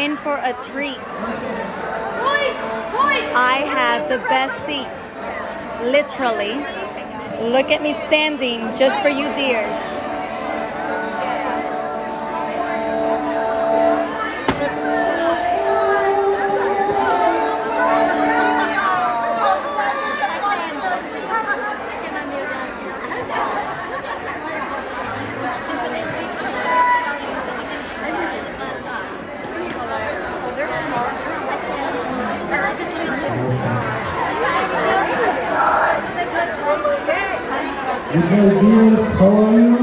in for a treat. I have the best seats, literally. Look at me standing just for you dears. Good day, dears. How are you?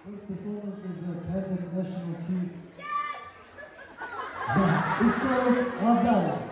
First performance is the Kazakh national key. Octave.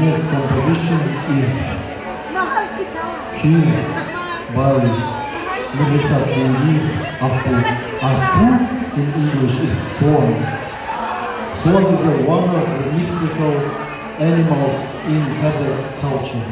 Next composition is Key by Arpu in English is swan. Swan is one of the mystical animals in Kazakh culture.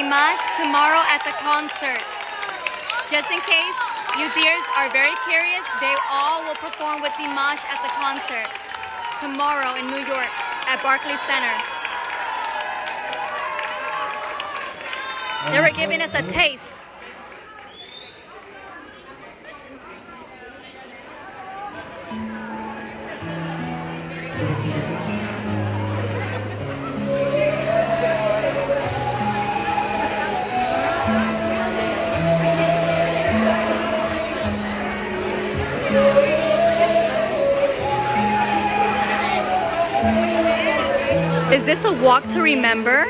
Dimash tomorrow at the concert. Just in case you dears are very curious, they all will perform with Dimash at the concert tomorrow in New York at Barclays Center. They were giving us a taste. Is this a walk to remember?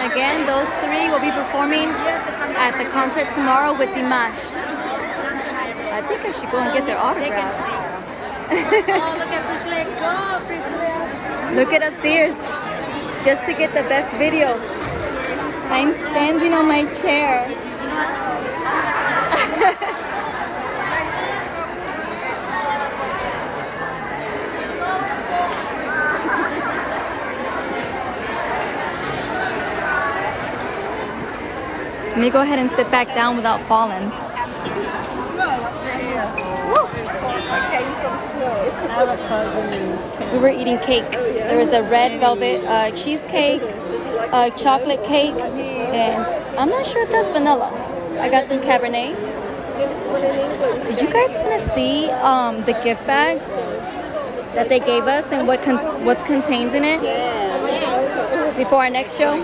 Again, those three will be performing at the concert tomorrow with Dimash. I think I should go and get their autograph. Oh, look at Priscilla. Go, Priscilla. Look at us dears, just to get the best video. I'm standing on my chair. Let me go ahead and sit back down without falling. What the hell? I came from snow. We were eating cake. There was a red velvet cheesecake, a chocolate cake, and I'm not sure if that's vanilla. I got some Cabernet. Did you guys want to see the gift bags that they gave us and what's contained in it before our next show?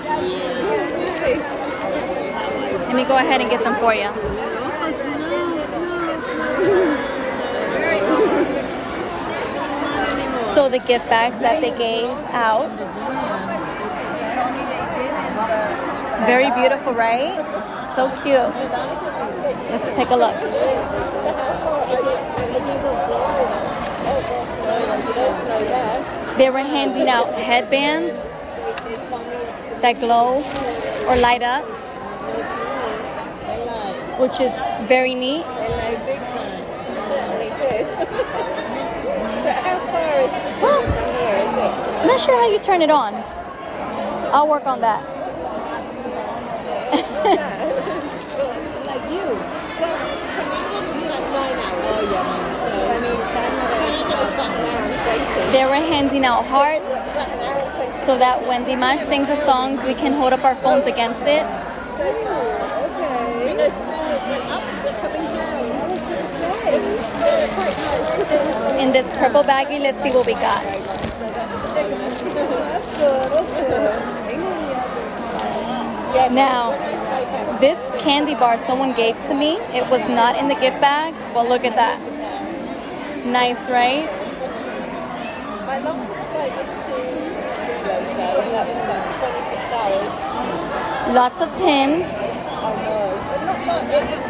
Let me go ahead and get them for you. So the gift bags that they gave out. Very beautiful, right? So cute. Let's take a look. They were handing out headbands that glow or light up, which is very neat. Certainly did. So how far is it from here, is it? I'm not sure how you turn it on. I'll work on that. Like you. Well, from England it's about 9 hours. Oh, yeah. So, I mean, Canada is about an hour and 20. They were handing out hearts About an hour and 20. so that when Dimash sings the songs, we can hold up our phones against it. So, okay. You know, soon we're up, we're coming down. Okay. They're quite nice. In this purple baggie, let's see what we got. Now, this candy bar someone gave to me, it was not in the gift bag, but look at that. Nice, right? My longest flight was to Zealand, though, and that was 26 hours. Lots of pins. Oh no. But not, it was,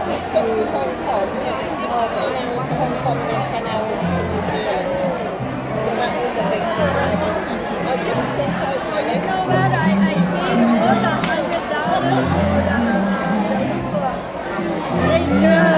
we stopped in Hong Kong, so it was 16 hours to Hong Kong and then 10 hours to New Zealand. So that was a big one. I didn't think I would manage. You know what, I need all the $100 for the... Thank you.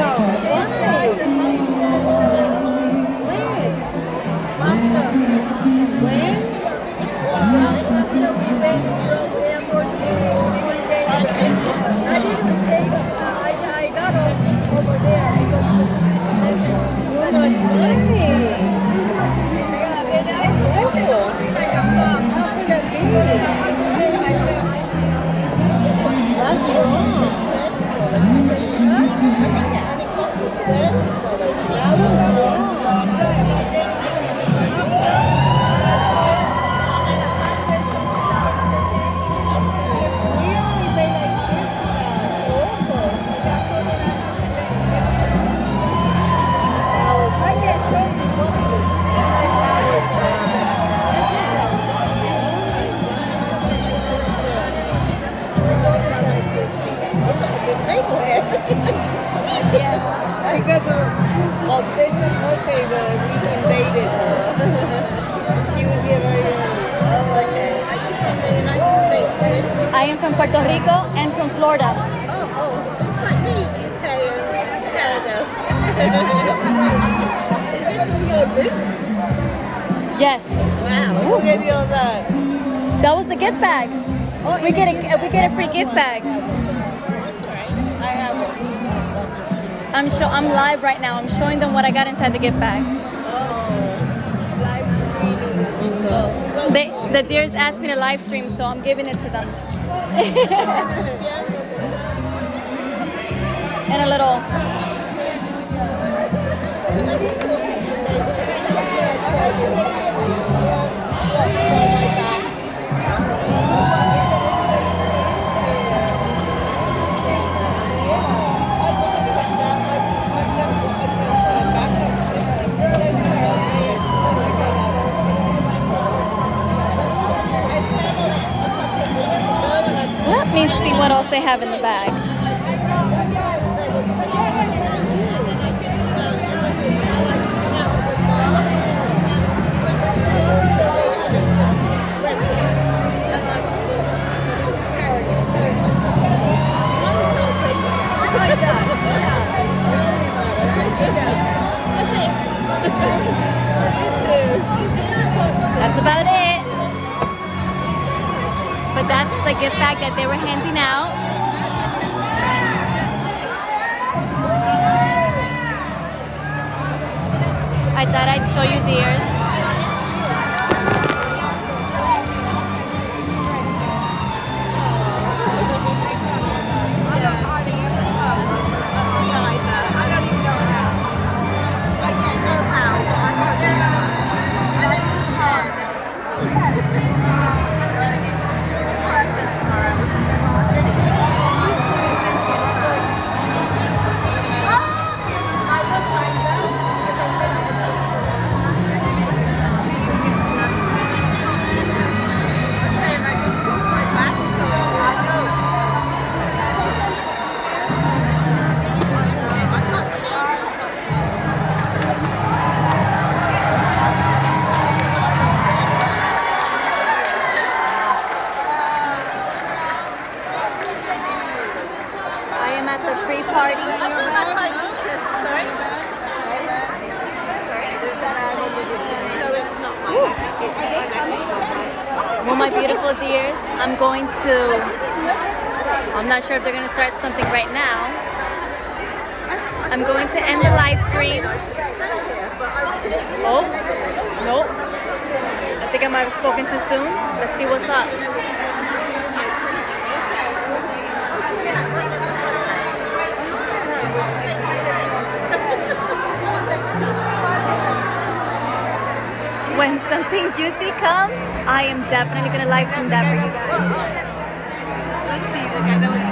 I am from Puerto Rico and from Florida. Oh, it's like me, UK and Canada. Is this all your roots? Yes. Wow. Who gave you all that? That was the gift bag. Oh, we get a free gift bag. That's right. I have one. I'm live right now. I'm showing them what I got inside the gift bag. The deers asked me to live stream, so I'm giving it to them. And a little. Let me see what else they have in the bag. That's about it. But that's the gift bag that they were handing out. I thought I'd show you, dears. Well, my beautiful dears, I'm going to, I'm not sure if they're going to start something right now. I'm going to end the live stream. Oh, nope. I think I might have spoken too soon. Let's see what's up. When something juicy comes, I am definitely going to live stream that for you guys. Let's see, the guy that was